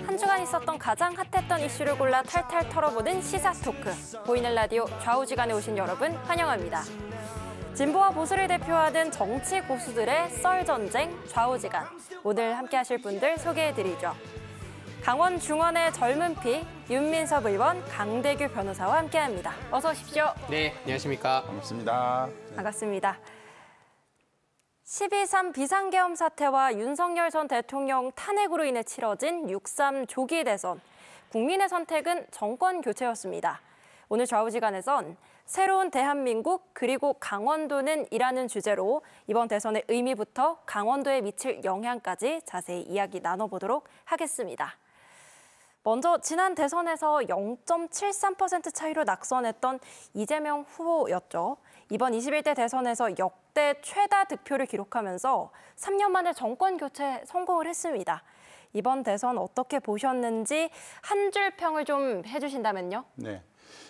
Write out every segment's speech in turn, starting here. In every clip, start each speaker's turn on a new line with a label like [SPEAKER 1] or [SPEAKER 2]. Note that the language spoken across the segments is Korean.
[SPEAKER 1] 한 주간 있었던 가장 핫했던 이슈를 골라 탈탈 털어보는 시사 토크. 보이는 라디오 좌우지간에 오신 여러분 환영합니다. 진보와 보수를 대표하는 정치 고수들의 썰전쟁 좌우지간. 오늘 함께하실 분들 소개해드리죠. 강원 중원의 젊은 피 윤민섭 의원, 강대규 변호사와 함께합니다. 어서 오십시오.
[SPEAKER 2] 네, 안녕하십니까.
[SPEAKER 3] 반갑습니다.
[SPEAKER 1] 반갑습니다. 12.3 비상계엄 사태와 윤석열 전 대통령 탄핵으로 인해 치러진 6.3 조기 대선. 국민의 선택은 정권 교체였습니다. 오늘 좌우지간에선 새로운 대한민국 그리고 강원도는 이라는 주제로 이번 대선의 의미부터 강원도에 미칠 영향까지 자세히 이야기 나눠보도록 하겠습니다. 먼저 지난 대선에서 0.73% 차이로 낙선했던 이재명 후보였죠. 이번 21대 대선에서 역대 최다 득표를 기록하면서 3년 만에 정권 교체에 성공을 했습니다. 이번 대선 어떻게 보셨는지 한 줄 평을 좀 해주신다면요.
[SPEAKER 3] 네,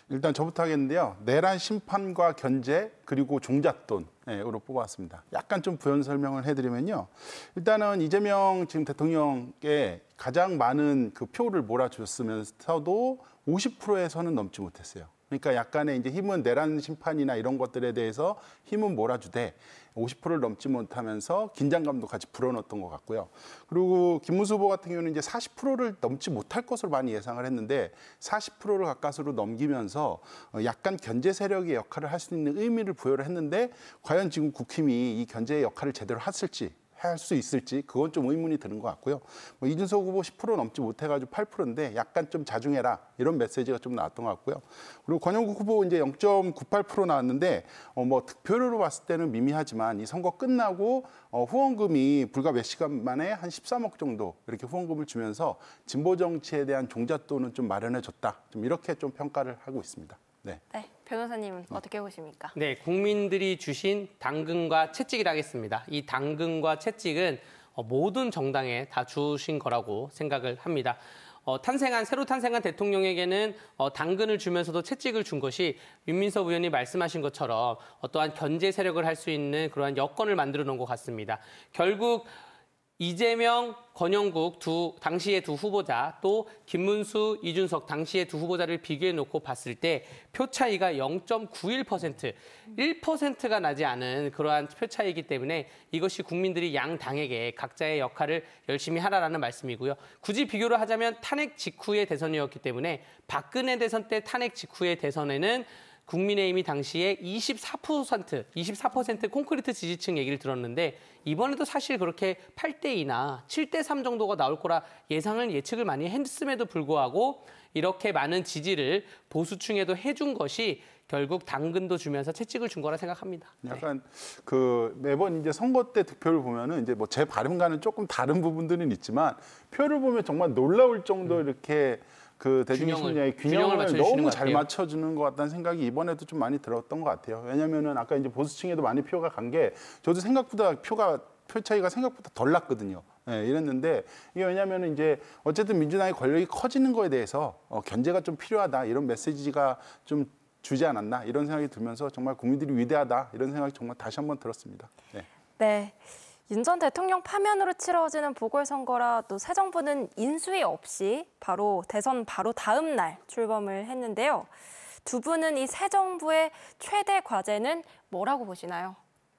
[SPEAKER 3] 일단 저부터 하겠는데요. 내란 심판과 견제 그리고 종잣돈으로 뽑았습니다. 약간 좀 부연 설명을 해드리면요. 일단은 이재명 지금 대통령께 가장 많은 그 표를 몰아줬으면서도 50%에서는 넘지 못했어요. 그러니까 약간의 이제 힘은 내란 심판이나 이런 것들에 대해서 힘은 몰아주되 50%를 넘지 못하면서 긴장감도 같이 불어넣었던 것 같고요. 그리고 김문수 후보 같은 경우는 이제 40%를 넘지 못할 것으로 많이 예상을 했는데 40%를 가까스로 넘기면서 약간 견제 세력의 역할을 할 수 있는 의미를 부여를 했는데 과연 지금 국힘이 이 견제의 역할을 제대로 했을지 할 수 있을지 그건 좀 의문이 드는 것 같고요. 이준석 후보 10% 넘지 못해가지고 8%인데 약간 좀 자중해라 이런 메시지가 좀 나왔던 것 같고요. 그리고 권영국 후보 이제 0.98% 나왔는데 득표율로 봤을 때는 미미하지만 이 선거 끝나고 후원금이 불과 몇 시간 만에 한 13억 정도 이렇게 후원금을 주면서 진보 정치에 대한 종잣돈은 좀 마련해줬다. 좀 이렇게 좀 평가를 하고 있습니다. 네,
[SPEAKER 1] 변호사님은 어떻게 보십니까?
[SPEAKER 2] 네, 국민들이 주신 당근과 채찍이라 하겠습니다. 이 당근과 채찍은 모든 정당에 다 주신 거라고 생각을 합니다. 새로 탄생한 대통령에게는 당근을 주면서도 채찍을 준 것이 윤민섭 의원이 말씀하신 것처럼 어떠한 견제 세력을 할 수 있는 그러한 여건을 만들어 놓은 것 같습니다. 결국 이재명, 권영국 당시의 두 후보자 또 김문수, 이준석 당시의 두 후보자를 비교해 놓고 봤을 때 표 차이가 0.91%, 1%가 나지 않은 그러한 표 차이이기 때문에 이것이 국민들이 양 당에게 각자의 역할을 열심히 하라라는 말씀이고요. 굳이 비교를 하자면 탄핵 직후의 대선이었기 때문에 박근혜 대선 때 탄핵 직후의 대선에는 국민의힘이 당시에 24% 콘크리트 지지층 얘기를 들었는데 이번에도 사실 그렇게 8대2나 7대3 정도가 나올 거라 예측을 많이 했음에도 불구하고 이렇게 많은 지지를 보수층에도 해준 것이 결국 당근도 주면서 채찍을 준 거라 생각합니다.
[SPEAKER 3] 약간 매번 이제 선거 때 득표를 보면은 이제 제 발음과는 조금 다른 부분들은 있지만 표를 보면 정말 놀라울 정도 이렇게 대중 심리의 균형을 너무 잘 맞춰주는 것 같다는 생각이 이번에도 좀 많이 들었던 것 같아요. 왜냐면은 아까 이제 보수층에도 많이 표가 간 게 저도 생각보다 표 차이가 생각보다 덜 났거든요. 네, 이랬는데 이게 왜냐면은 이제 어쨌든 민주당의 권력이 커지는 거에 대해서 견제가 좀 필요하다 이런 메시지가 좀 주지 않았나 이런 생각이 들면서 정말 국민들이 위대하다 이런 생각이 정말 다시 한번 들었습니다.
[SPEAKER 1] 네. 윤 전 대통령 파면으로 치러지는 보궐선거라 또 새 정부는 인수위 없이 대선 바로 다음 날 출범을 했는데요. 두 분은 이 새 정부의 최대 과제는 뭐라고 보시나요?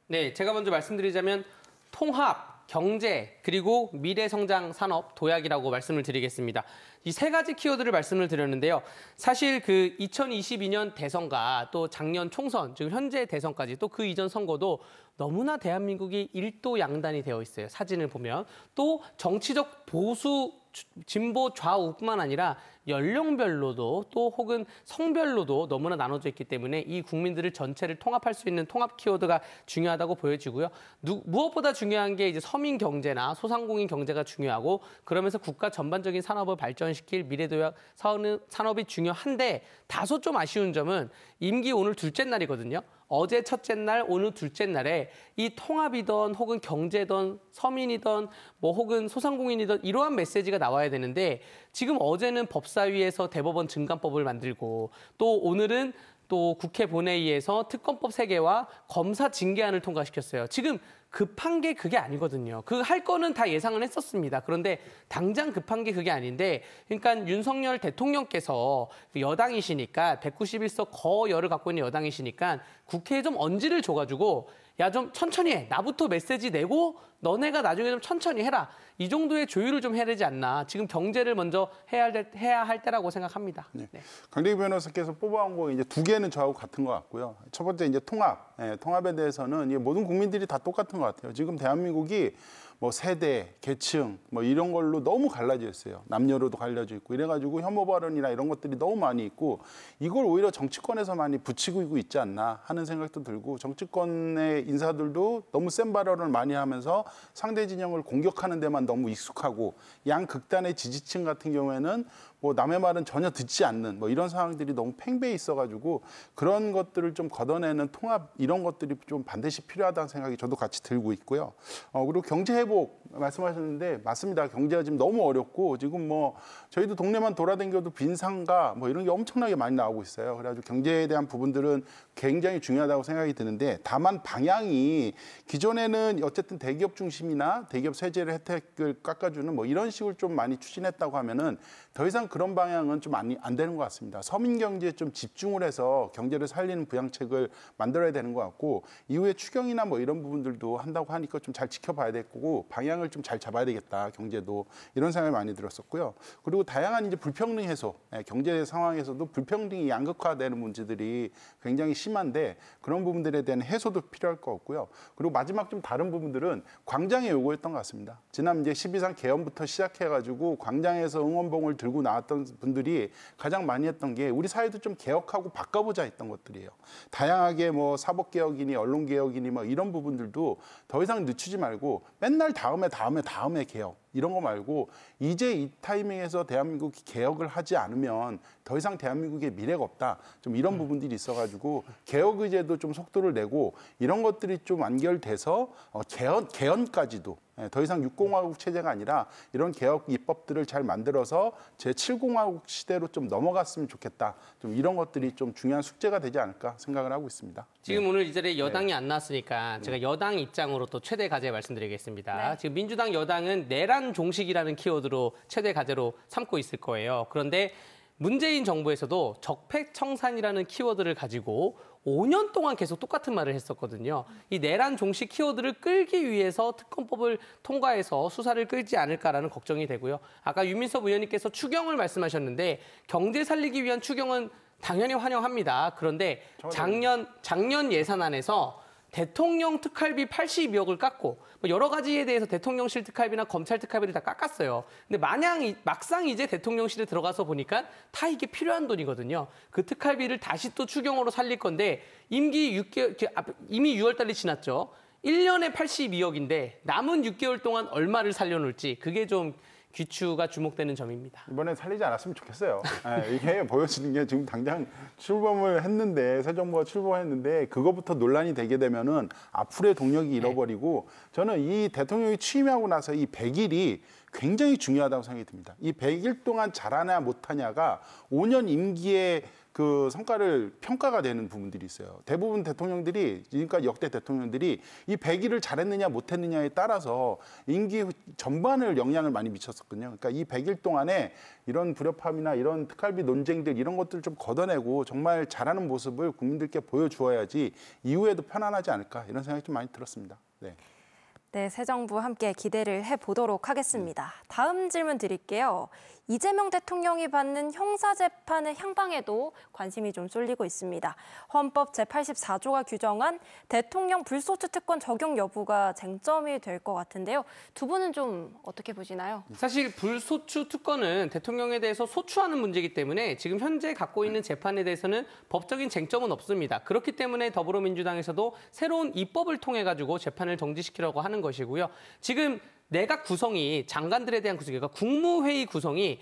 [SPEAKER 2] 네, 제가 먼저 말씀드리자면 통합, 경제, 그리고 미래성장 산업 도약이라고 말씀을 드리겠습니다. 이 세 가지 키워드를 말씀을 드렸는데요. 사실 2022년 대선과 또 작년 총선, 즉 현재 대선까지 또 그 이전 선거도 너무나 대한민국이 일도 양단이 되어 있어요. 사진을 보면. 또 정치적 보수, 진보 좌우뿐만 아니라 연령별로도 또 혹은 성별로도 너무나 나눠져 있기 때문에 이 국민들을 전체를 통합할 수 있는 통합 키워드가 중요하다고 보여지고요. 무엇보다 중요한 게 이제 서민 경제나 소상공인 경제가 중요하고 그러면서 국가 전반적인 산업을 발전시킬 미래도약 산업이 중요한데 다소 좀 아쉬운 점은 임기 오늘 둘째 날이거든요. 어제 첫째 날, 오늘 둘째 날에 이 통합이든 혹은 경제든 서민이든 혹은 소상공인이든 이러한 메시지가 나와야 되는데 지금 어제는 법사위에서 대법원 증감법을 만들고 또 오늘은 또 국회 본회의에서 특검법 3개와 검사 징계안을 통과시켰어요. 지금 급한 게 그게 아니거든요. 그 할 거는 다 예상을 했었습니다. 그런데 당장 급한 게 그게 아닌데, 그러니까 윤석열 대통령께서 여당이시니까 191석 거열을 갖고 있는 여당이시니까 국회에 좀 언지를 줘가지고 야, 좀 천천히 해. 나부터 메시지 내고 너네가 나중에 좀 천천히 해라. 이 정도의 조율을 좀 해야 되지 않나. 지금 경제를 먼저 해야 할 때라고 생각합니다.
[SPEAKER 3] 네.
[SPEAKER 2] 네.
[SPEAKER 3] 강대기 변호사께서 뽑아온 거 이제 2개는 저하고 같은 것 같고요. 첫 번째 이제 통합. 통합에 대해서는 모든 국민들이 다 똑같은 것 같아요. 지금 대한민국이 뭐 세대, 계층 뭐 이런 걸로 너무 갈라져 있어요. 남녀로도 갈려져 있고 이래가지고 혐오 발언이나 이런 것들이 너무 많이 있고 이걸 오히려 정치권에서 많이 부추기고 있지 않나 하는 생각도 들고, 정치권의 인사들도 너무 센 발언을 많이 하면서 상대 진영을 공격하는 데만 너무 익숙하고, 양 극단의 지지층 같은 경우에는 뭐 남의 말은 전혀 듣지 않는 뭐 이런 상황들이 너무 팽배해 있어가지고 그런 것들을 좀 걷어내는 통합, 이런 것들이 좀 반드시 필요하다는 생각이 저도 같이 들고 있고요. 그리고 경제 회복 말씀하셨는데 맞습니다. 경제가 지금 너무 어렵고 지금 뭐 저희도 동네만 돌아다녀도 빈상가 뭐 이런 게 엄청나게 많이 나오고 있어요. 그래가지고 경제에 대한 부분들은 굉장히 중요하다고 생각이 드는데, 다만 방향이 기존에는 어쨌든 대기업 중심이나 대기업 세제를 혜택을 깎아주는 뭐 이런 식으로 좀 많이 추진했다고 하면은 더 이상 그런 방향은 좀 안 되는 것 같습니다. 서민 경제에 좀 집중을 해서 경제를 살리는 부양책을 만들어야 되는 것 같고, 이후에 추경이나 뭐 이런 부분들도 한다고 하니까 좀 잘 지켜봐야 될 거고, 방향을 좀 잘 잡아야 되겠다, 경제도. 이런 생각이 많이 들었었고요. 그리고 다양한 이제 불평등 해소, 경제 상황에서도 불평등이 양극화되는 문제들이 굉장히 심한데 그런 부분들에 대한 해소도 필요할 것 같고요. 그리고 마지막 좀 다른 부분들은 광장의 요구였던 것 같습니다. 지난 이제 12.3 개헌부터 시작해가지고 광장에서 응원봉을 들고 나왔던 분들이 가장 많이 했던 게 우리 사회도 좀 개혁하고 바꿔보자 했던 것들이에요. 다양하게 뭐 사법개혁이니 언론개혁이니 뭐 이런 부분들도 더 이상 늦추지 말고 맨날 다음에 개혁 이런 거 말고 이제 이 타이밍에서 대한민국이 개혁을 하지 않으면 더 이상 대한민국의 미래가 없다. 좀 이런 부분들이 있어가지고 개혁 의제도 좀 속도를 내고 이런 것들이 좀 완결돼서 개헌까지도 더 이상 6공화국 체제가 아니라 이런 개혁 입법들을 잘 만들어서 제7공화국 시대로 좀 넘어갔으면 좋겠다. 좀 이런 것들이 좀 중요한 숙제가 되지 않을까 생각을 하고 있습니다.
[SPEAKER 2] 지금 오늘 이 자리에 여당이 안 나왔으니까 제가 여당 입장으로 또 최대 과제 말씀드리겠습니다. 지금 민주당 여당은 내란 종식이라는 키워드로 최대 과제로 삼고 있을 거예요. 그런데 문재인 정부에서도 적폐청산이라는 키워드를 가지고 5년 동안 계속 똑같은 말을 했었거든요. 이 내란 종식 키워드를 끌기 위해서 특검법을 통과해서 수사를 끌지 않을까라는 걱정이 되고요. 아까 유민섭 의원님께서 추경을 말씀하셨는데 경제 살리기 위한 추경은 당연히 환영합니다. 그런데 작년 예산안에서 대통령 특활비 82억을 깎고 여러 가지에 대해서 대통령실 특활비나 검찰 특활비를 다 깎았어요. 근데 막상 이제 대통령실에 들어가서 보니까 다 이게 필요한 돈이거든요. 그 특활비를 다시 또 추경으로 살릴 건데 임기 6개월, 이미 6월 달이 지났죠. 1년에 82억인데 남은 6개월 동안 얼마를 살려놓을지 그게 좀 귀추가 주목되는 점입니다.
[SPEAKER 3] 이번에 살리지 않았으면 좋겠어요. 이게 보여지는 게 지금 당장 출범을 했는데, 새 정부가 출범했는데 그거부터 논란이 되게 되면은 앞으로의 동력이 잃어버리고, 저는 이 대통령이 취임하고 나서 이 100일이 굉장히 중요하다고 생각이 듭니다. 이 100일 동안 잘하냐 못하냐가 5년 임기의 그 성과를 평가가 되는 부분들이 있어요. 대부분 대통령들이, 그러니까 역대 대통령들이 이 100일을 잘했느냐 못했느냐에 따라서 임기 전반을 영향을 많이 미쳤었거든요. 그러니까 이 100일 동안에 이런 불협화음이나 이런 특활비 논쟁들 이런 것들을 좀 걷어내고 정말 잘하는 모습을 국민들께 보여주어야지 이후에도 편안하지 않을까, 이런 생각이 좀 많이 들었습니다.
[SPEAKER 1] 네, 새 정부 함께 기대를 해보도록 하겠습니다. 다음 질문 드릴게요. 이재명 대통령이 받는 형사재판의 향방에도 관심이 좀 쏠리고 있습니다. 헌법 제84조가 규정한 대통령 불소추 특권 적용 여부가 쟁점이 될 것 같은데요. 두 분은 좀 어떻게 보시나요?
[SPEAKER 2] 사실 불소추 특권은 대통령에 대해서 소추하는 문제이기 때문에 지금 현재 갖고 있는 재판에 대해서는 법적인 쟁점은 없습니다. 그렇기 때문에 더불어민주당에서도 새로운 입법을 통해 가지고 재판을 정지시키려고 하는 것이고요. 지금 내각 구성이, 장관들에 대한 구성이, 그러니까 국무회의 구성이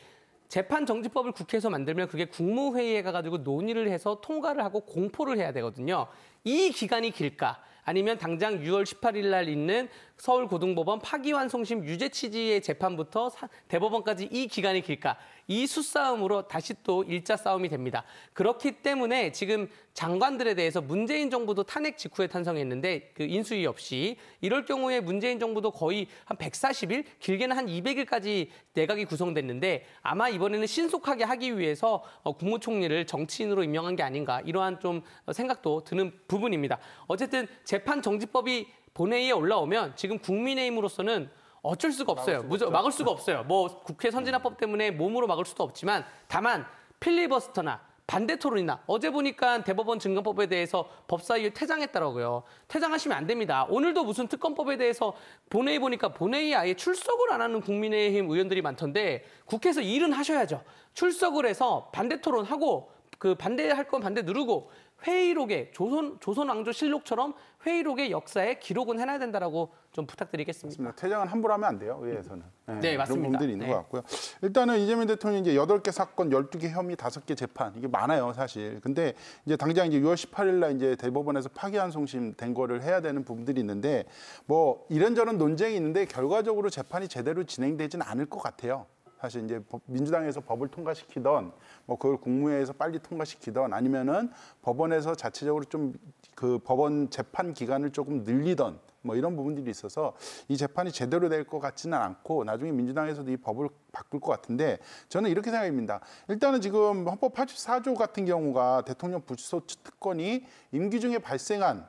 [SPEAKER 2] 재판정지법을 국회에서 만들면 그게 국무회의에 가가지고 논의를 해서 통과를 하고 공포를 해야 되거든요. 이 기간이 길까? 아니면 당장 6월 18일 날 있는 서울고등법원 파기환송심 유죄 취지의 재판부터 대법원까지 이 기간이 길까? 이 수싸움으로 다시 또 일자 싸움이 됩니다. 그렇기 때문에 지금 장관들에 대해서 문재인 정부도 탄핵 직후에 탄생했는데 그 인수위 없이 이럴 경우에 문재인 정부도 거의 한 140일, 길게는 한 200일까지 내각이 구성됐는데 아마 이번에는 신속하게 하기 위해서 국무총리를 정치인으로 임명한 게 아닌가 이러한 좀 생각도 드는 부분입니다. 어쨌든 재판정지법이 본회의에 올라오면 지금 국민의힘으로서는 어쩔 수가 없어요. 막을 수가 없어요. 뭐 국회 선진화법 때문에 몸으로 막을 수도 없지만 다만 필리버스터나 반대 토론이나 어제 보니까 대법원 증거법에 대해서 법사위에 퇴장했더라고요. 퇴장하시면 안 됩니다. 오늘도 무슨 특검법에 대해서 본회의 보니까 본회의에 아예 출석을 안 하는 국민의힘 의원들이 많던데 국회에서 일은 하셔야죠. 출석을 해서 반대 토론하고 그 반대할 건 반대 누르고 회의록에 조선왕조실록처럼 회의록의 역사에 기록은 해놔야 된다라고 좀 부탁드리겠습니다.
[SPEAKER 3] 맞습니다. 퇴장은 함부로 하면 안 돼요, 의회에서는.
[SPEAKER 2] 네, 맞습니다.
[SPEAKER 3] 그런 부분들이 있는
[SPEAKER 2] 네.
[SPEAKER 3] 것 같고요. 일단은 이재명 대통령이 이제 8개 사건, 12개 혐의, 5개 재판 이게 많아요, 사실. 근데 이제 당장 이제 6월 18일 날 이제 대법원에서 파기환송심 된 거를 해야 되는 부분들이 있는데 뭐 이런저런 논쟁이 있는데 결과적으로 재판이 제대로 진행되지는 않을 것 같아요. 사실 이제 민주당에서 법을 통과시키던 뭐 그걸 국무회에서 빨리 통과시키던 아니면은 법원에서 자체적으로 좀 그 법원 재판 기간을 조금 늘리던 뭐 이런 부분들이 있어서 이 재판이 제대로 될 것 같지는 않고 나중에 민주당에서도 이 법을 바꿀 것 같은데 저는 이렇게 생각합니다. 일단은 지금 헌법 84조 같은 경우가 대통령 불소추 특권이 임기 중에 발생한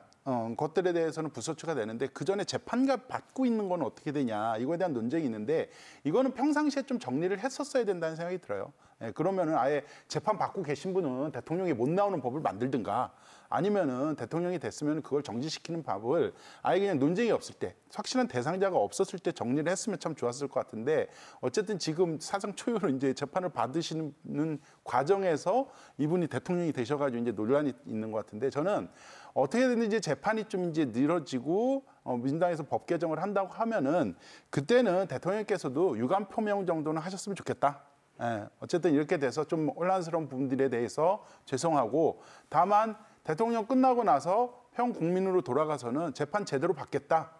[SPEAKER 3] 것들에 대해서는 불소추가 되는데 그 전에 재판가 받고 있는 건 어떻게 되냐 이거에 대한 논쟁이 있는데 이거는 평상시에 좀 정리를 했었어야 된다는 생각이 들어요. 그러면은 아예 재판 받고 계신 분은 대통령이 못 나오는 법을 만들든가 아니면은 대통령이 됐으면 그걸 정지시키는 법을 아예 그냥 논쟁이 없을 때 확실한 대상자가 없었을 때 정리를 했으면 참 좋았을 것 같은데 어쨌든 지금 사상 초유로 이제 재판을 받으시는 과정에서 이분이 대통령이 되셔가지고 이제 논란이 있는 것 같은데 저는 어떻게 됐든지 재판이 좀 이제 늘어지고 민주당에서 법 개정을 한다고 하면은 그때는 대통령께서도 유감 표명 정도는 하셨으면 좋겠다. 어쨌든 이렇게 돼서 좀 혼란스러운 부분들에 대해서 죄송하고 다만 대통령 끝나고 나서 형 국민으로 돌아가서는 재판 제대로 받겠다.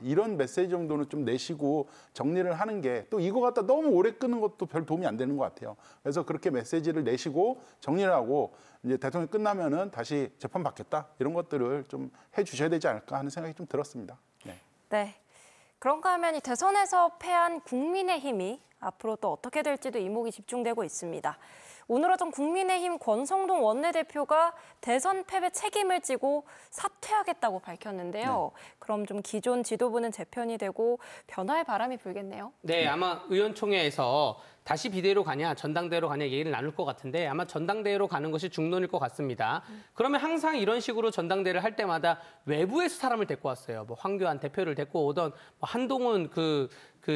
[SPEAKER 3] 이런 메시지 정도는 좀 내시고 정리를 하는 게 또 이거 갖다 너무 오래 끄는 것도 별 도움이 안 되는 것 같아요. 그래서 그렇게 메시지를 내시고 정리를 하고 이제 대통령 끝나면은 다시 재판 받겠다. 이런 것들을 좀 해주셔야 되지 않을까 하는 생각이 좀 들었습니다.
[SPEAKER 1] 네. 그런가 하면 이 대선에서 패한 국민의힘이 앞으로 또 어떻게 될지도 이목이 집중되고 있습니다. 오늘 오전 국민의힘 권성동 원내대표가 대선 패배 책임을 지고 사퇴하겠다고 밝혔는데요. 그럼 좀 기존 지도부는 재편이 되고 변화의 바람이 불겠네요.
[SPEAKER 2] 네, 아마 의원총회에서 다시 비대위로 가냐 전당대회로 가냐 얘기를 나눌 것 같은데 아마 전당대회로 가는 것이 중론일 것 같습니다. 그러면 항상 이런 식으로 전당대회를 할 때마다 외부에서 사람을 데리고 왔어요. 뭐 황교안 대표를 데리고 오던 뭐 한동훈 그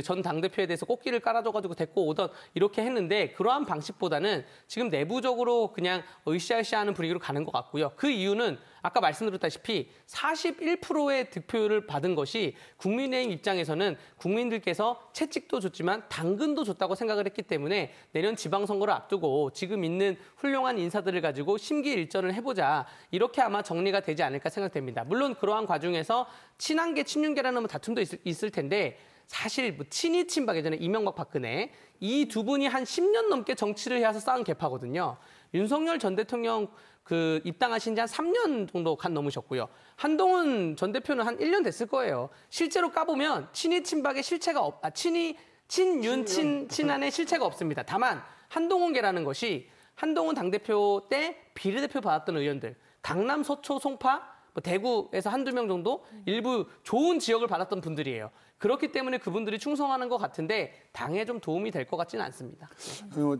[SPEAKER 2] 전 당대표에 대해서 꽃길을 깔아줘가지고 데리고 오던 이렇게 했는데 그러한 방식보다는 지금 내부적으로 그냥 으쌰으쌰하는 분위기로 가는 것 같고요. 그 이유는 아까 말씀드렸다시피 41%의 득표율을 받은 것이 국민의힘 입장에서는 국민들께서 채찍도 줬지만 당근도 줬다고 생각을 했기 때문에 내년 지방선거를 앞두고 지금 있는 훌륭한 인사들을 가지고 심기일전을 해보자 이렇게 아마 정리가 되지 않을까 생각됩니다. 물론 그러한 과정에서 친한계, 친윤계라는 다툼도 있을 텐데 사실 뭐 친이 친박 예전에 이명박 박근혜 이 두 분이 한 10년 넘게 정치를 해와서 쌓은 계파거든요. 윤석열 전 대통령 그 입당하신 지 한 3년 정도 간 넘으셨고요. 한동훈 전 대표는 한 1년 됐을 거예요. 실제로 까보면 친이 친박의 실체가 친한의 실체가 없습니다. 다만 한동훈계라는 것이 한동훈 당대표 때 비례대표 받았던 의원들, 강남, 서초, 송파, 뭐 대구에서 한두 명 정도 일부 좋은 지역을 받았던 분들이에요. 그렇기 때문에 그분들이 충성하는 것 같은데 당에 좀 도움이 될 것 같지는 않습니다.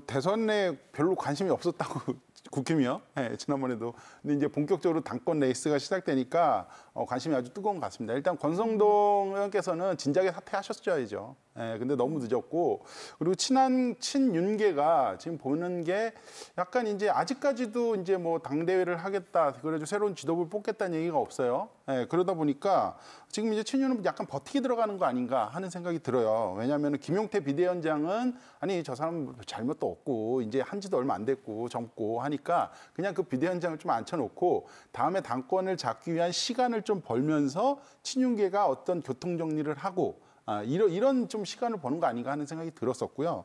[SPEAKER 3] 대선에 별로 관심이 없었다고 국힘이요. 지난번에도. 근데 이제 본격적으로 당권 레이스가 시작되니까 관심이 아주 뜨거운 것 같습니다. 일단 권성동 의원께서는 진작에 사퇴하셨어야죠. 근데 너무 늦었고 그리고 친윤계가 지금 보는 게 약간 이제 아직까지도 이제 뭐 당대회를 하겠다. 그래가지고 새로운 지도부를 뽑겠다는 얘기가 없어요. 그러다 보니까 지금 이제 친윤은 약간 버티기 들어가는 거 아닌가 하는 생각이 들어요. 왜냐하면 김용태 비대위원장은 아니 저 사람 잘못도 없고 이제 한지도 얼마 안 됐고 젊고 하니까 그냥 그 비대위원장을 좀 앉혀놓고 다음에 당권을 잡기 위한 시간을 좀 벌면서 친윤계가 어떤 교통 정리를 하고 이런 좀 시간을 버는 거 아닌가 하는 생각이 들었었고요.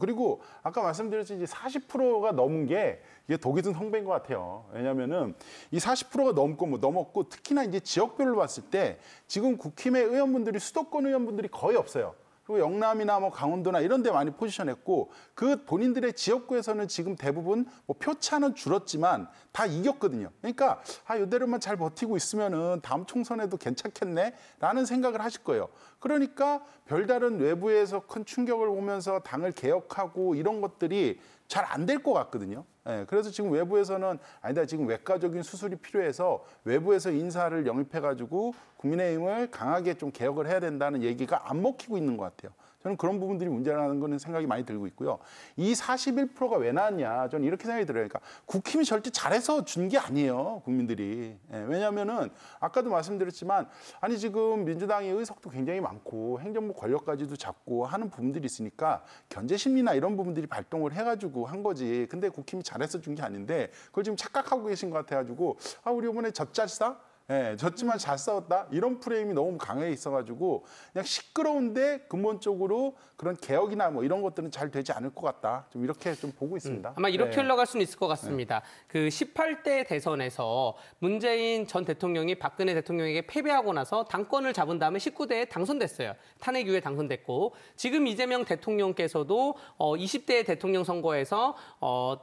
[SPEAKER 3] 그리고 아까 말씀드렸듯이 40%가 넘은 게 이게 독이 든 성배인 것 같아요. 왜냐하면은 이 40%가 넘었고 특히나 이제 지역별로 봤을 때 지금 국힘의 의원분들이 수도권 의원분들이 거의 없어요. 그리고 영남이나 뭐 강원도나 이런 데 많이 포지션했고 그 본인들의 지역구에서는 지금 대부분 뭐 표차는 줄었지만 다 이겼거든요. 그러니까 이대로만 잘 버티고 있으면은 다음 총선에도 괜찮겠네라는 생각을 하실 거예요. 그러니까 별다른 외부에서 큰 충격을 오면서 당을 개혁하고 이런 것들이 잘 안 될 것 같거든요. 예, 그래서 지금 외부에서는 아니다, 지금 외과적인 수술이 필요해서 외부에서 인사를 영입해가지고 국민의힘을 강하게 좀 개혁을 해야 된다는 얘기가 안 먹히고 있는 것 같아요. 저는 그런 부분들이 문제라는 거는 생각이 많이 들고 있고요. 이 41%가 왜 나왔냐, 저는 이렇게 생각이 들어요. 그러니까 국힘이 절대 잘해서 준 게 아니에요, 국민들이. 예, 왜냐하면은 아까도 말씀드렸지만 아니 지금 민주당이 의석도 굉장히 많고 행정부 권력까지도 잡고 하는 부분들이 있으니까 견제 심리나 이런 부분들이 발동을 해가지고 한 거지. 근데 국힘이 잘해서 준 게 아닌데 그걸 지금 착각하고 계신 것 같아가지고 우리 이번에 졌잘싸? 예, 졌지만 잘 싸웠다 이런 프레임이 너무 강해 있어가지고 그냥 시끄러운데 근본적으로 그런 개혁이나 뭐 이런 것들은 잘 되지 않을 것 같다. 좀 이렇게 좀 보고 있습니다.
[SPEAKER 2] 아마 이렇게 흘러갈 수는 있을 것 같습니다. 그 18대 대선에서 문재인 전 대통령이 박근혜 대통령에게 패배하고 나서 당권을 잡은 다음에 19대에 당선됐어요. 탄핵 이후에 당선됐고 지금 이재명 대통령께서도 20대 대통령 선거에서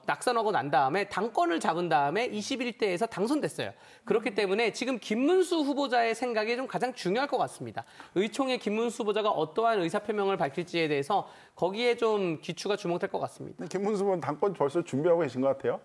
[SPEAKER 2] 낙선하고 난 다음에 당권을 잡은 다음에 21대에서 당선됐어요. 그렇기 때문에 지금 김문수 후보자의 생각이 좀 가장 중요할 것 같습니다. 의총의 김문수 후보자가 어떠한 의사표명을 밝힐지에 대해서 거기에 좀 귀추가 주목될 것 같습니다.
[SPEAKER 3] 김문수 후보는 당권 벌써 준비하고 계신 것 같아요.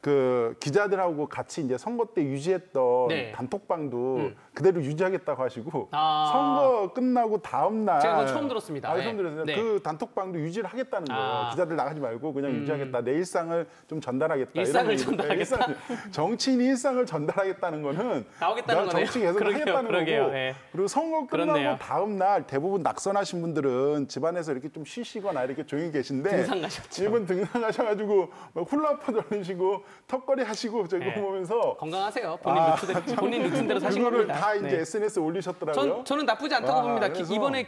[SPEAKER 3] 그 기자들하고 같이 이제 선거 때 유지했던
[SPEAKER 2] 네.
[SPEAKER 3] 단톡방도 그대로 유지하겠다고 하시고 선거 끝나고 다음 날
[SPEAKER 2] 제가 그거 처음 들었습니다.
[SPEAKER 3] 처음 들었어요.
[SPEAKER 2] 네.
[SPEAKER 3] 그 단톡방도 유지를 하겠다는 거예요. 기자들 나가지 말고 그냥 유지하겠다. 내 일상을 좀 전달하겠다.
[SPEAKER 2] 일상을 전달하겠다.
[SPEAKER 3] 정치인이 일상을 전달하겠다는 거는
[SPEAKER 2] 나오겠다는 거네요.
[SPEAKER 3] 정치 계속 하겠다는 거고.
[SPEAKER 2] 네.
[SPEAKER 3] 그리고 선거 끝나고
[SPEAKER 2] 그렇네요.
[SPEAKER 3] 다음 날 대부분 낙선하신 분들은 집안에서 이렇게 좀 쉬시거나 이렇게 조용히 계신데
[SPEAKER 2] 등산 가셨죠.
[SPEAKER 3] 이분 등산 가셔가지고 훌라퍼 돌리시고 턱걸이 하시고 저거
[SPEAKER 2] 네.
[SPEAKER 3] 보면서
[SPEAKER 2] 건강하세요. 본인 루틴대로 사신
[SPEAKER 3] 그거를
[SPEAKER 2] 겁니다.
[SPEAKER 3] 다 이제
[SPEAKER 2] 네.
[SPEAKER 3] SNS에 올리셨더라고요.
[SPEAKER 2] 저는 나쁘지 않다고 봅니다.
[SPEAKER 3] 그래서
[SPEAKER 2] 이번에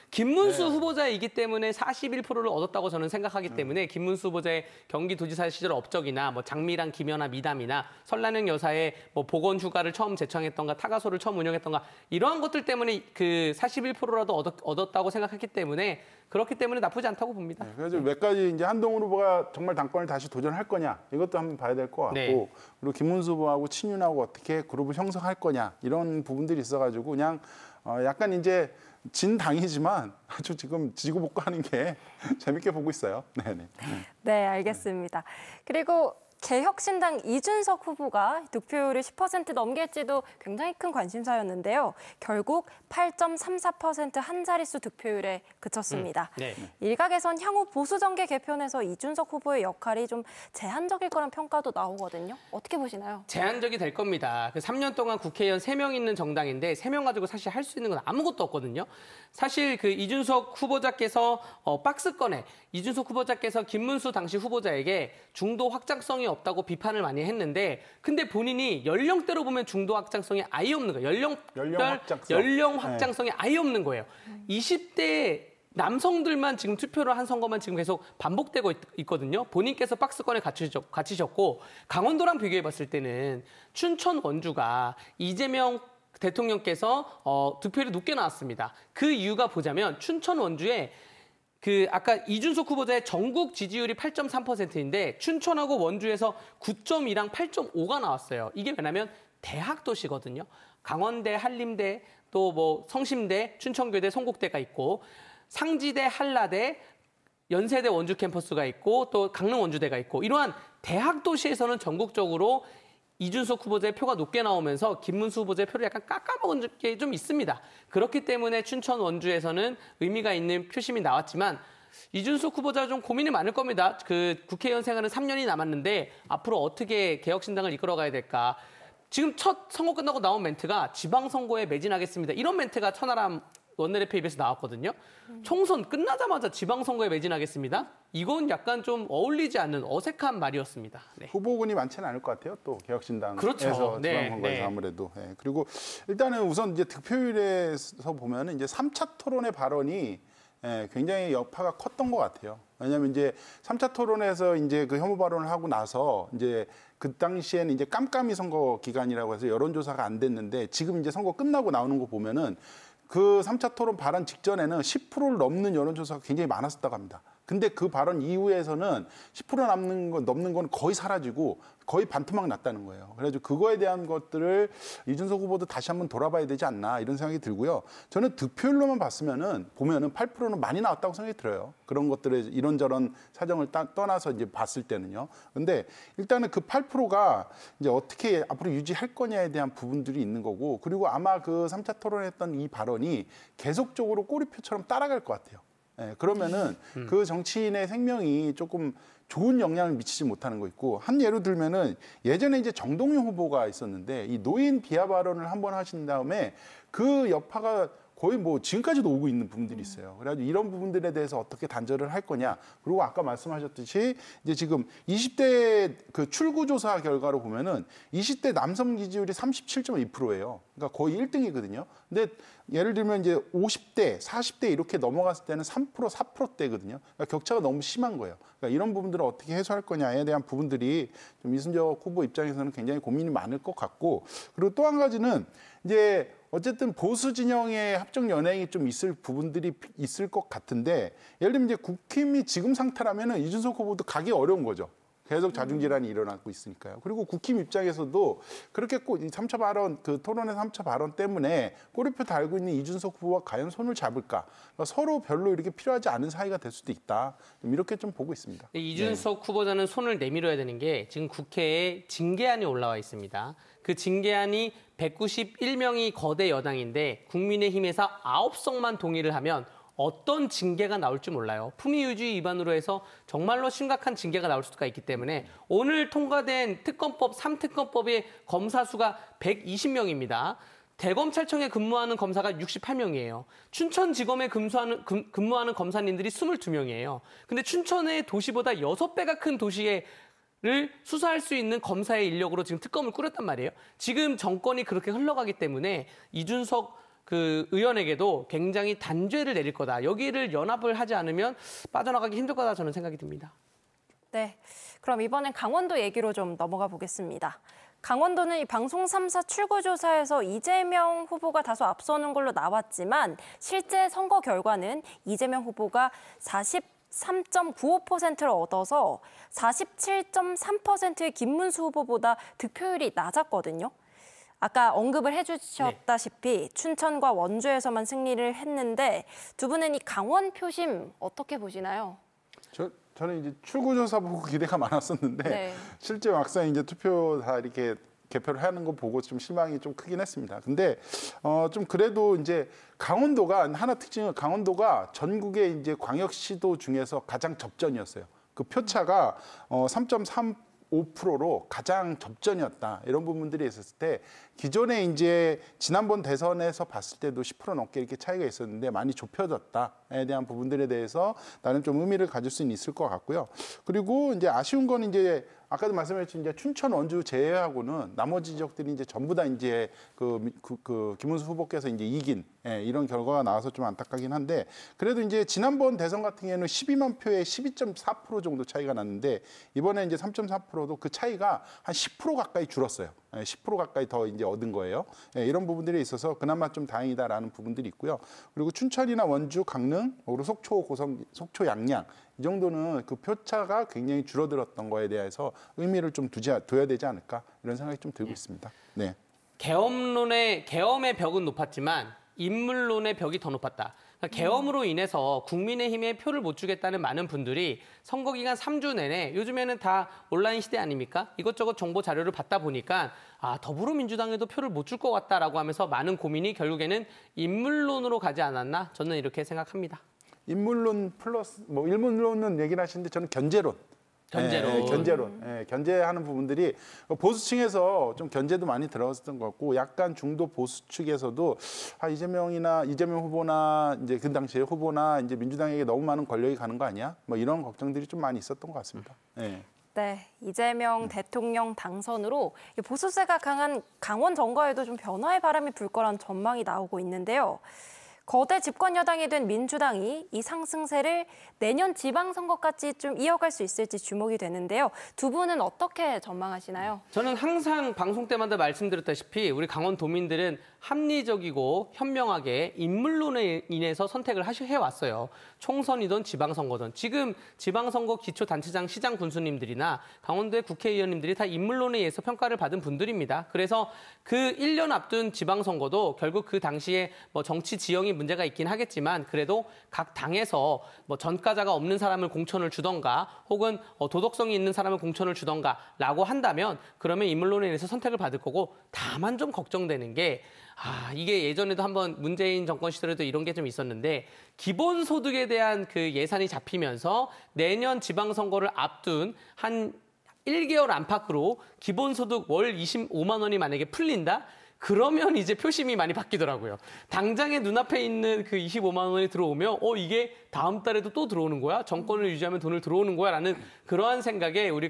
[SPEAKER 2] 김문수 후보자이기 때문에 41%를 얻었다고 저는 생각하기 때문에 김문수 후보자의 경기도지사 시절 업적이나 뭐 장미랑 김연아 미담이나 설란영 여사의 뭐 보건휴가를 처음 제청했던가 타가소를 처음 운영했던가 이러한 것들 때문에 그 41%라도 얻었다고 생각했기 때문에 그렇기 때문에 나쁘지 않다고 봅니다.
[SPEAKER 3] 그래서 몇 가지 이제 한동훈 후보가 정말 당권을 다시 도전할 거냐 이것도 한번 봐야 될 것 같고
[SPEAKER 2] 네.
[SPEAKER 3] 그리고 김문수 후보하고 친윤하고 어떻게 그룹을 형성할 거냐 이런 부분들이 있어가지고 그냥 약간 이제 진 당이지만 아주 지금 지고 복구하는 게 재밌게 보고 있어요. 네네.
[SPEAKER 1] 네, 알겠습니다. 그리고 개혁신당 이준석 후보가 득표율이 10% 넘길지도 굉장히 큰 관심사였는데요. 결국 8.34% 한 자릿수 득표율에 그쳤습니다.
[SPEAKER 2] 네.
[SPEAKER 1] 일각에선 향후 보수정계 개편에서 이준석 후보의 역할이 좀 제한적일 거란 평가도 나오거든요. 어떻게 보시나요?
[SPEAKER 2] 제한적이 될 겁니다. 그 3년 동안 국회의원 3명 있는 정당인데 3명 가지고 사실 할 수 있는 건 아무것도 없거든요. 사실 그 이준석 후보자께서 박스권에 이준석 후보자께서 김문수 당시 후보자에게 중도 확장성이 없다고 비판을 많이 했는데 근데 본인이 연령대로 보면 중도 확장성이 아예 없는 거예요. 연령 확장성이 아예 없는 거예요. 20대 남성들만 지금 투표를 한 선거만 지금 계속 반복되고 있거든요. 본인께서 박스권에 갇히셨고 강원도랑 비교해 봤을 때는 춘천 원주가 이재명 대통령께서 득표율이 높게 나왔습니다. 그 이유가 보자면 춘천 원주에 그 아까 이준석 후보자의 전국 지지율이 8.3%인데 춘천하고 원주에서 9.2랑 8.5가 나왔어요. 이게 왜냐면 대학 도시거든요. 강원대, 한림대, 또 뭐 성심대, 춘천교대, 성곡대가 있고 상지대, 한라대, 연세대 원주 캠퍼스가 있고 또 강릉 원주대가 있고 이러한 대학 도시에서는 전국적으로 이준석 후보자의 표가 높게 나오면서 김문수 후보자의 표를 약간 깎아먹은 게 좀 있습니다. 그렇기 때문에 춘천 원주에서는 의미가 있는 표심이 나왔지만 이준석 후보자 좀 고민이 많을 겁니다. 그 국회의원 생활은 3년이 남았는데 앞으로 어떻게 개혁신당을 이끌어가야 될까. 지금 첫 선거 끝나고 나온 멘트가 지방선거에 매진하겠습니다. 이런 멘트가 천하람 원내대표 입에서 나왔거든요. 총선 끝나자마자 지방선거에 매진하겠습니다. 이건 약간 좀 어울리지 않는 어색한 말이었습니다. 네.
[SPEAKER 3] 후보군이 많지는 않을 것 같아요. 또 개혁신당에서
[SPEAKER 2] 그렇죠. 네,
[SPEAKER 3] 지방선거에서
[SPEAKER 2] 네.
[SPEAKER 3] 아무래도. 예. 그리고 일단은 우선 이제 득표율에서 보면은 이제 3차 토론의 발언이 굉장히 여파가 컸던 것 같아요. 왜냐하면 이제 3차 토론에서 이제 그 혐오 발언을 하고 나서 이제 그 당시에는 이제 깜깜이 선거 기간이라고 해서 여론조사가 안 됐는데 지금 이제 선거 끝나고 나오는 거 보면은 그 3차 토론 발언 직전에는 10%를 넘는 여론조사가 굉장히 많았었다고 합니다. 근데 그 발언 이후에서는 10% 넘는 건 거의 사라지고 거의 반토막 났다는 거예요. 그래가지고 그거에 대한 것들을 이준석 후보도 다시 한번 돌아봐야 되지 않나 이런 생각이 들고요. 저는 득표율로만 보면은 8%는 많이 나왔다고 생각이 들어요. 그런 것들을 이런저런 사정을 떠나서 이제 봤을 때는요. 근데 일단은 그 8%가 이제 어떻게 앞으로 유지할 거냐에 대한 부분들이 있는 거고, 그리고 아마 그 3차 토론했던 이 발언이 계속적으로 꼬리표처럼 따라갈 것 같아요. 그러면은 그 정치인의 생명이 조금 좋은 영향을 미치지 못하는 거 있고, 한 예로 들면은 예전에 이제 정동영 후보가 있었는데 이 노인 비하 발언을 한번 하신 다음에 그 여파가 거의 뭐 지금까지도 오고 있는 부분들이 있어요. 그래가지고 이런 부분들에 대해서 어떻게 단절을 할 거냐. 그리고 아까 말씀하셨듯이 이제 지금 20대 그 출구조사 결과로 보면은 20대 남성 지지율이 37.2%예요. 그러니까 거의 1등이거든요. 근데 예를 들면 이제 50대, 40대 이렇게 넘어갔을 때는 3%, 4%대거든요. 그러니까 격차가 너무 심한 거예요. 그러니까 이런 부분들을 어떻게 해소할 거냐에 대한 부분들이 좀 이순적 후보 입장에서는 굉장히 고민이 많을 것 같고, 그리고 또 한 가지는 이제 어쨌든 보수 진영의 합종 연행이 좀 있을 부분들이 있을 것 같은데, 예를 들면 이제 국힘이 지금 상태라면은 이준석 후보도 가기 어려운 거죠. 계속 자중질환이 일어나고 있으니까요. 그리고 국힘 입장에서도 그렇게 꼭 이 3차 발언, 그 토론의 3차 발언 때문에 꼬리표 달고 있는 이준석 후보가 과연 손을 잡을까? 그러니까 서로 별로 이렇게 필요하지 않은 사이가 될 수도 있다. 좀 이렇게 좀 보고 있습니다.
[SPEAKER 2] 이준석 후보자는 손을 내밀어야 되는 게 지금 국회에 징계안이 올라와 있습니다. 그 징계안이 191명이 거대 여당인데 국민의힘에서 9석만 동의를 하면 어떤 징계가 나올지 몰라요. 품위유지 위반으로 해서 정말로 심각한 징계가 나올 수가 있기 때문에 오늘 통과된 특검법 3특검법의 검사 수가 120명입니다. 대검찰청에 근무하는 검사가 68명이에요. 춘천지검에 근무하는 검사님들이 22명이에요. 근데 춘천의 도시보다 6배가 큰 도시를 수사할 수 있는 검사의 인력으로 지금 특검을 꾸렸단 말이에요. 지금 정권이 그렇게 흘러가기 때문에 이준석 그 의원에게도 굉장히 단죄를 내릴 거다. 여기를 연합을 하지 않으면 빠져나가기 힘들 거다 저는 생각이 듭니다.
[SPEAKER 1] 네, 그럼 이번엔 강원도 얘기로 좀 넘어가 보겠습니다. 강원도는 이 방송 3사 출구조사에서 이재명 후보가 다소 앞서는 걸로 나왔지만 실제 선거 결과는 이재명 후보가 43.95%를 얻어서 47.3%의 김문수 후보보다 득표율이 낮았거든요. 아까 언급을 해주셨다시피 춘천과 원주에서만 승리를 했는데 두 분은 이 강원 표심 어떻게 보시나요?
[SPEAKER 3] 저는 이제 출구조사 보고 기대가 많았었는데
[SPEAKER 1] 네.
[SPEAKER 3] 실제 막상 이제 투표 다 이렇게 개표를 하는 거 보고 좀 실망이 좀 크긴 했습니다. 근데 좀 그래도 이제 강원도가 하나 특징은 강원도가 전국의 이제 광역시도 중에서 가장 접전이었어요. 그 표차가 3.35%로 가장 접전이었다. 이런 부분들이 있었을 때 기존에 이제 지난번 대선에서 봤을 때도 10% 넘게 이렇게 차이가 있었는데 많이 좁혀졌다에 대한 부분들에 대해서 나는 좀 의미를 가질 수는 있을 것 같고요. 그리고 이제 아쉬운 건 이제 아까도 말씀하셨지만 이제 춘천, 원주 제외하고는 나머지 지역들이 이제 전부 다 이제 그 김문수 후보께서 이제 이긴 이런 결과가 나와서 좀 안타깝긴 한데, 그래도 이제 지난번 대선 같은 경우에는 12만 표에 12.4% 정도 차이가 났는데 이번에 이제 3.4%도 그 차이가 한 10% 가까이 줄었어요. 10% 가까이 더 이제 얻은 거예요. 이런 부분들이 있어서 그나마 좀 다행이다라는 부분들이 있고요. 그리고 춘천이나 원주, 강릉, 그리고 속초, 고성, 속초, 양양 이 정도는 그 표차가 굉장히 줄어들었던 거에 대해서 의미를 좀 둬야 되지 않을까 이런 생각이 좀 들고 있습니다. 네.
[SPEAKER 2] 계엄의 벽은 높았지만 인물론의 벽이 더 높았다. 그러니까 계엄으로 인해서 국민의힘에 표를 못 주겠다는 많은 분들이 선거 기간 3주 내내 요즘에는 다 온라인 시대 아닙니까? 이것저것 정보 자료를 받다 보니까 더불어민주당에도 표를 못 줄 것 같다라고 하면서 많은 고민이 결국에는 인물론으로 가지 않았나? 저는 이렇게 생각합니다.
[SPEAKER 3] 인물론 플러스 인물론은 얘기를 하시는데 저는 견제론.
[SPEAKER 2] 견제로.
[SPEAKER 3] 견제로. 견제하는 부분들이 보수층에서 좀 견제도 많이 들어갔던 것 같고 약간 중도 보수 측에서도 이재명 후보나 이제 그 당시에 후보나 이제 민주당에게 너무 많은 권력이 가는 거 아니야? 뭐 이런 걱정들이 좀 많이 있었던 것 같습니다.
[SPEAKER 1] 네, 이재명 대통령 당선으로 보수세가 강한 강원 정가에도 좀 변화의 바람이 불 거란 전망이 나오고 있는데요. 거대 집권 여당이 된 민주당이 이 상승세를 내년 지방선거까지 좀 이어갈 수 있을지 주목이 되는데요. 두 분은 어떻게 전망하시나요?
[SPEAKER 2] 저는 항상 방송 때마다 말씀드렸다시피 우리 강원도민들은 합리적이고 현명하게 인물론에 인해서 선택을 해왔어요. 총선이든 지방선거든. 지금 지방선거 기초단체장 시장 군수님들이나 강원도의 국회의원님들이 다 인물론에 의해서 평가를 받은 분들입니다. 그래서 그 1년 앞둔 지방선거도 결국 그 당시에 뭐 정치 지형이 문제가 있긴 하겠지만 그래도 각 당에서 뭐 전과자가 없는 사람을 공천을 주던가 혹은 도덕성이 있는 사람을 공천을 주던가라고 한다면 그러면 인물론에 의해서 선택을 받을 거고 다만 좀 걱정되는 게 이게 예전에도 한번 문재인 정권 시절에도 이런 게 좀 있었는데 기본소득에 대한 그 예산이 잡히면서 내년 지방선거를 앞둔 한 1개월 안팎으로 기본소득 월 25만 원이 만약에 풀린다? 그러면 이제 표심이 많이 바뀌더라고요. 당장에 눈앞에 있는 그 25만 원이 들어오면 이게 다음 달에도 또 들어오는 거야? 정권을 유지하면 돈을 들어오는 거야? 라는 그러한 생각에 우리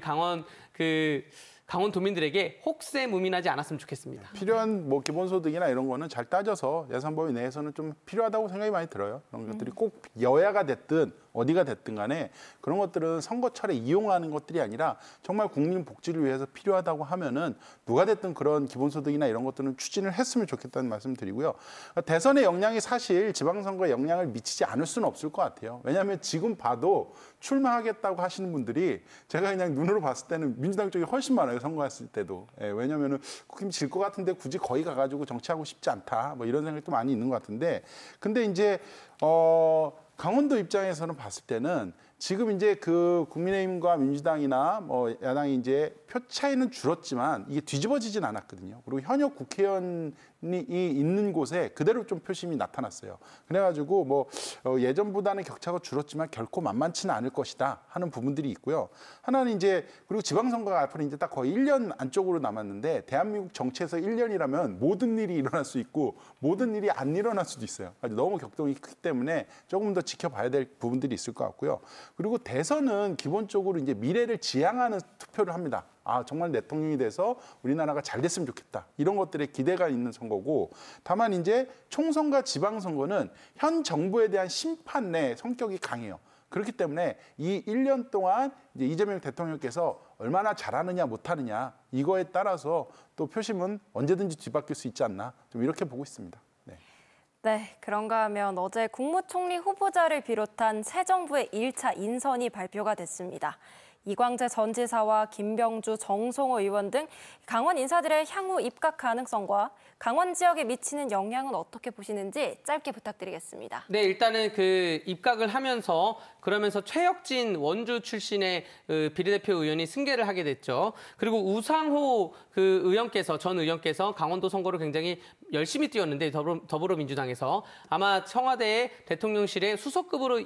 [SPEAKER 2] 강원도민들에게 혹세무민하지 않았으면 좋겠습니다.
[SPEAKER 3] 필요한 뭐 기본소득이나 이런 거는 잘 따져서 예산 범위 내에서는 좀 필요하다고 생각이 많이 들어요. 그런 것들이 꼭 여야가 됐든 어디가 됐든 간에 그런 것들은 선거철에 이용하는 것들이 아니라 정말 국민 복지를 위해서 필요하다고 하면은 누가 됐든 그런 기본소득이나 이런 것들은 추진을 했으면 좋겠다는 말씀 드리고요. 대선의 영향이 사실 지방선거에 영향을 미치지 않을 수는 없을 것 같아요. 왜냐하면 지금 봐도 출마하겠다고 하시는 분들이 제가 그냥 눈으로 봤을 때는 민주당 쪽이 훨씬 많아요. 선거했을 때도. 왜냐하면 국힘 질 것 같은데 굳이 거기 가가지고 정치하고 싶지 않다. 뭐 이런 생각이 또 많이 있는 것 같은데 근데 이제 강원도 입장에서는 봤을 때는 지금 이제 그 국민의힘과 민주당이나 뭐 야당이 이제 표 차이는 줄었지만 이게 뒤집어지진 않았거든요. 그리고 현역 국회의원이 있는 곳에 그대로 좀 표심이 나타났어요. 그래가지고 뭐 예전보다는 격차가 줄었지만 결코 만만치는 않을 것이다 하는 부분들이 있고요. 하나는 이제 그리고 지방선거가 앞으로 이제 딱 거의 1년 안쪽으로 남았는데 대한민국 정치에서 1년이라면 모든 일이 일어날 수 있고 모든 일이 안 일어날 수도 있어요. 아주 너무 격동이 크기 때문에 조금 더 지켜봐야 될 부분들이 있을 것 같고요. 그리고 대선은 기본적으로 이제 미래를 지향하는 투표를 합니다. 정말 대통령이 돼서 우리나라가 잘 됐으면 좋겠다. 이런 것들에 기대가 있는 선거고 다만 이제 총선과 지방선거는 현 정부에 대한 심판 내 성격이 강해요. 그렇기 때문에 이 1년 동안 이제 이재명 대통령께서 얼마나 잘하느냐 못하느냐 이거에 따라서 또 표심은 언제든지 뒤바뀔 수 있지 않나 좀 이렇게 보고 있습니다.
[SPEAKER 1] 네, 그런가 하면 어제 국무총리 후보자를 비롯한 새 정부의 1차 인선이 발표가 됐습니다. 이광재 전 지사와 김병주, 정성호 의원 등 강원 인사들의 향후 입각 가능성과 강원 지역에 미치는 영향은 어떻게 보시는지 짧게 부탁드리겠습니다.
[SPEAKER 2] 네, 일단은 그 입각을 하면서 그러면서 최혁진 원주 출신의 비례대표 의원이 승계를 하게 됐죠. 그리고 우상호 전 의원께서 강원도 선거를 굉장히 열심히 뛰었는데 더불어민주당에서 아마 청와대의 대통령실에 수석급으로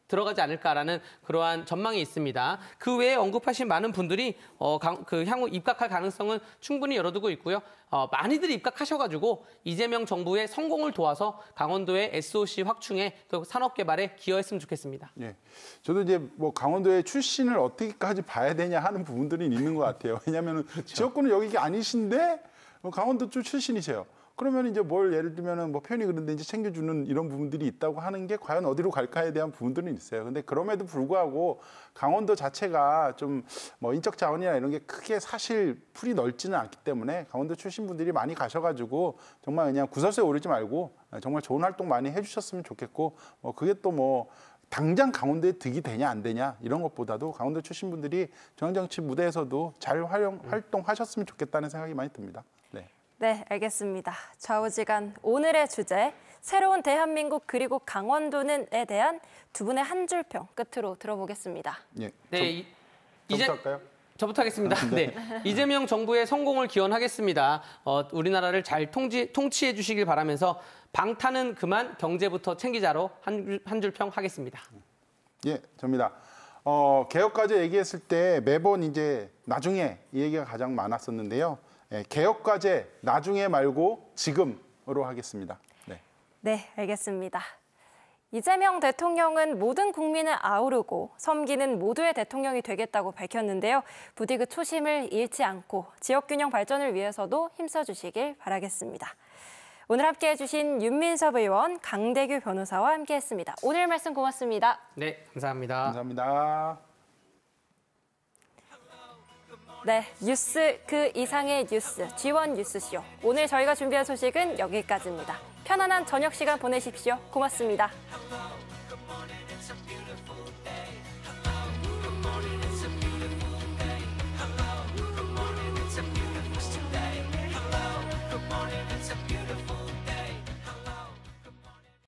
[SPEAKER 2] 들어가지 않을까라는 그러한 전망이 있습니다. 그 외에 언급하신 많은 분들이 향후 입각할 가능성은 충분히 열어두고 있고요. 많이들 입각하셔가지고 이재명 정부의 성공을 도와서 강원도의 SOC 확충에 또 산업 개발에 기여했으면 좋겠습니다.
[SPEAKER 3] 예, 저도 이제 뭐 강원도의 출신을 어떻게까지 봐야 되냐 하는 부분들이 있는 것 같아요. 왜냐하면 그렇죠. 지역구는 여기 아니신데 강원도 쪽 출신이세요. 그러면 이제 뭘 예를 들면은 뭐 표현이 그런데 이제 챙겨주는 이런 부분들이 있다고 하는 게 과연 어디로 갈까에 대한 부분들은 있어요. 근데 그럼에도 불구하고 강원도 자체가 좀 뭐 인적 자원이나 이런 게 크게 사실 풀이 넓지는 않기 때문에 강원도 출신 분들이 많이 가셔가지고 정말 그냥 구설수에 오르지 말고 정말 좋은 활동 많이 해주셨으면 좋겠고 그게 또 뭐 당장 강원도에 득이 되냐 안 되냐 이런 것보다도 강원도 출신 분들이 중앙정치 무대에서도 잘 활동하셨으면 좋겠다는 생각이 많이 듭니다.
[SPEAKER 1] 네, 알겠습니다. 좌우지간 오늘의 주제, 새로운 대한민국 그리고 강원도는에 대한 두 분의 한 줄평 끝으로 들어보겠습니다.
[SPEAKER 3] 예,
[SPEAKER 2] 네,
[SPEAKER 3] 저부터 할까요?
[SPEAKER 2] 저부터 하겠습니다. 네, 이재명 정부의 성공을 기원하겠습니다. 우리나라를 잘 통치해 주시길 바라면서 방탄은 그만 경제부터 챙기자로 한 줄평 하겠습니다.
[SPEAKER 3] 예, 접니다. 개혁과제 얘기했을 때 매번 이제 나중에 이 얘기가 가장 많았었는데요. 개혁과제 나중에 말고 지금으로 하겠습니다. 네.
[SPEAKER 1] 네, 알겠습니다. 이재명 대통령은 모든 국민을 아우르고 섬기는 모두의 대통령이 되겠다고 밝혔는데요. 부디 그 초심을 잃지 않고 지역균형 발전을 위해서도 힘써주시길 바라겠습니다. 오늘 함께해 주신 윤민섭 의원, 강대규 변호사와 함께했습니다. 오늘 말씀 고맙습니다.
[SPEAKER 2] 네, 감사합니다.
[SPEAKER 3] 감사합니다.
[SPEAKER 1] 네, 뉴스 그 이상의 뉴스, G1 뉴스쇼. 오늘 저희가 준비한 소식은 여기까지입니다. 편안한 저녁 시간 보내십시오. 고맙습니다.